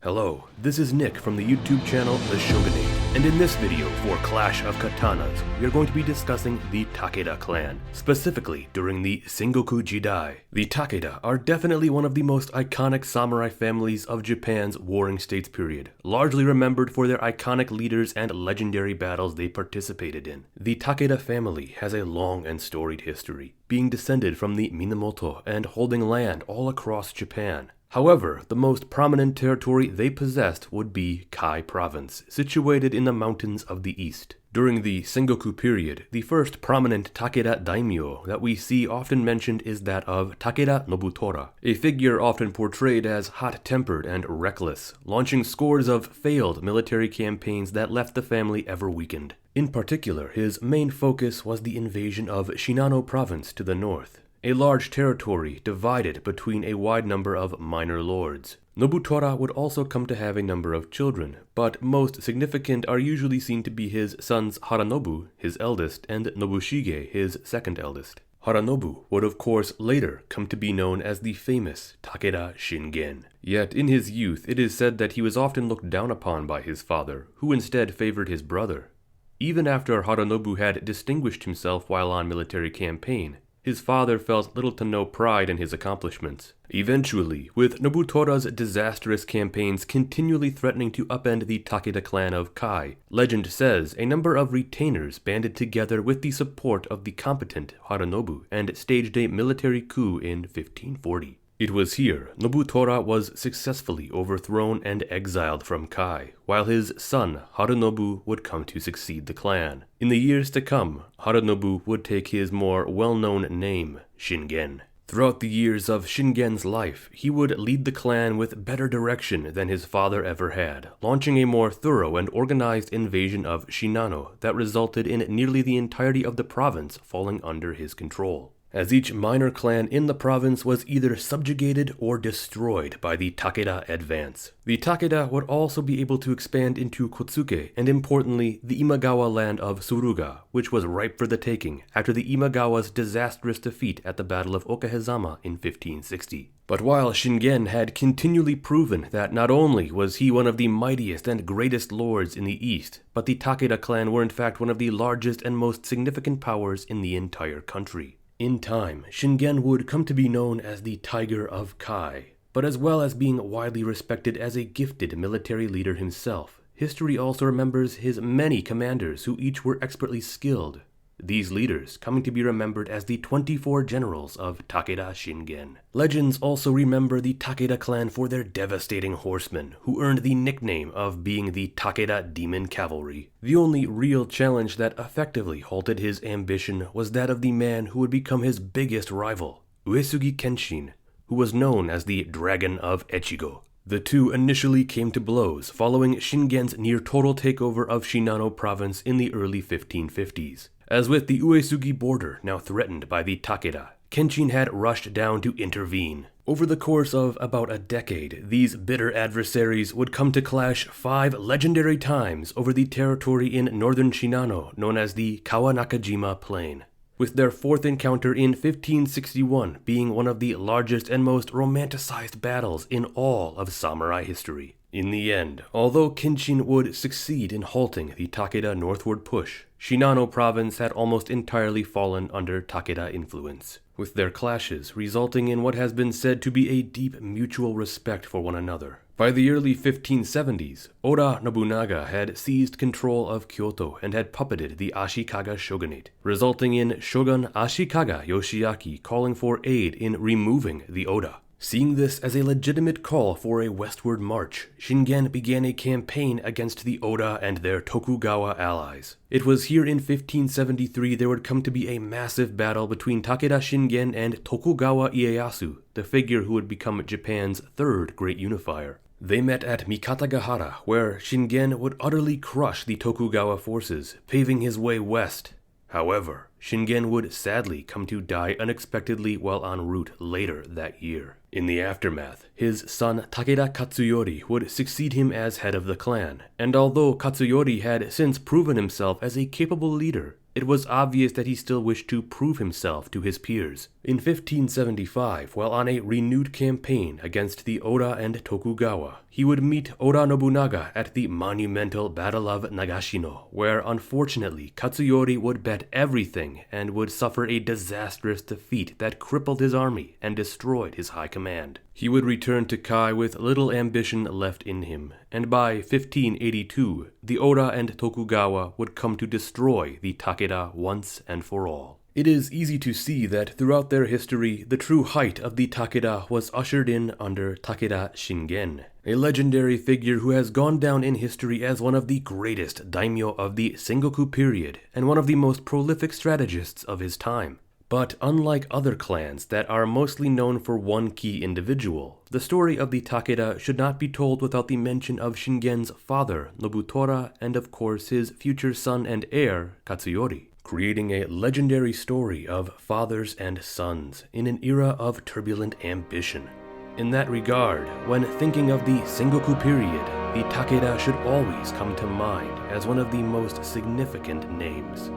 Hello, this is Nick from the YouTube channel The Shogunate, and in this video for Clash of Katanas, we are going to be discussing the Takeda clan, specifically during the Sengoku Jidai. The Takeda are definitely one of the most iconic samurai families of Japan's Warring States period, largely remembered for their iconic leaders and legendary battles they participated in. The Takeda family has a long and storied history, being descended from the Minamoto and holding land all across Japan. However, the most prominent territory they possessed would be Kai Province, situated in the mountains of the east. During the Sengoku period, the first prominent Takeda daimyo that we see often mentioned is that of Takeda Nobutora, a figure often portrayed as hot-tempered and reckless, launching scores of failed military campaigns that left the family ever weakened. In particular, his main focus was the invasion of Shinano Province to the north, a large territory divided between a wide number of minor lords. Nobutora would also come to have a number of children, but most significant are usually seen to be his sons Haranobu, his eldest, and Nobushige, his second eldest. Haranobu would of course later come to be known as the famous Takeda Shingen. Yet in his youth it is said that he was often looked down upon by his father, who instead favored his brother. Even after Haranobu had distinguished himself while on military campaign, his father felt little to no pride in his accomplishments. Eventually, with Nobutora's disastrous campaigns continually threatening to upend the Takeda clan of Kai, legend says a number of retainers banded together with the support of the competent Haranobu and staged a military coup in 1540. It was here Nobutora was successfully overthrown and exiled from Kai, while his son Haranobu would come to succeed the clan. In the years to come, Haranobu would take his more well-known name, Shingen. Throughout the years of Shingen's life, he would lead the clan with better direction than his father ever had, launching a more thorough and organized invasion of Shinano that resulted in nearly the entirety of the province falling under his control, as each minor clan in the province was either subjugated or destroyed by the Takeda advance. The Takeda would also be able to expand into Kotsuke and, importantly, the Imagawa land of Suruga, which was ripe for the taking after the Imagawa's disastrous defeat at the Battle of Okehazama in 1560. But while Shingen had continually proven that not only was he one of the mightiest and greatest lords in the east, but the Takeda clan were in fact one of the largest and most significant powers in the entire country. In time, Shingen would come to be known as the Tiger of Kai, but as well as being widely respected as a gifted military leader himself, history also remembers his many commanders who each were expertly skilled, these leaders coming to be remembered as the 24 generals of Takeda Shingen. Legends also remember the Takeda clan for their devastating horsemen, who earned the nickname of being the Takeda Demon Cavalry. The only real challenge that effectively halted his ambition was that of the man who would become his biggest rival, Uesugi Kenshin, who was known as the Dragon of Echigo. The two initially came to blows following Shingen's near-total takeover of Shinano province in the early 1550s. As with the Uesugi border now threatened by the Takeda, Kenshin had rushed down to intervene. Over the course of about a decade, these bitter adversaries would come to clash 5 legendary times over the territory in northern Shinano known as the Kawanakajima Plain, with their fourth encounter in 1561 being one of the largest and most romanticized battles in all of samurai history. In the end, although Kenshin would succeed in halting the Takeda northward push, Shinano province had almost entirely fallen under Takeda influence, with their clashes resulting in what has been said to be a deep mutual respect for one another. By the early 1570s, Oda Nobunaga had seized control of Kyoto and had puppeted the Ashikaga shogunate, resulting in Shogun Ashikaga Yoshiaki calling for aid in removing the Oda. Seeing this as a legitimate call for a westward march, Shingen began a campaign against the Oda and their Tokugawa allies. It was here in 1573 there would come to be a massive battle between Takeda Shingen and Tokugawa Ieyasu, the figure who would become Japan's third great unifier. They met at Mikatagahara, where Shingen would utterly crush the Tokugawa forces, paving his way west. However, Shingen would sadly come to die unexpectedly while en route later that year. In the aftermath, his son Takeda Katsuyori would succeed him as head of the clan, and although Katsuyori had since proven himself as a capable leader, it was obvious that he still wished to prove himself to his peers. In 1575, while on a renewed campaign against the Oda and Tokugawa, he would meet Oda Nobunaga at the monumental Battle of Nagashino, where unfortunately Katsuyori would bet everything and would suffer a disastrous defeat that crippled his army and destroyed his high command. He would return to Kai with little ambition left in him, and by 1582, the Oda and Tokugawa would come to destroy the Takeda once and for all. It is easy to see that throughout their history, the true height of the Takeda was ushered in under Takeda Shingen, a legendary figure who has gone down in history as one of the greatest daimyo of the Sengoku period and one of the most prolific strategists of his time. But unlike other clans that are mostly known for one key individual, the story of the Takeda should not be told without the mention of Shingen's father, Nobutora, and of course his future son and heir, Katsuyori, creating a legendary story of fathers and sons in an era of turbulent ambition. In that regard, when thinking of the Sengoku period, the Takeda should always come to mind as one of the most significant names.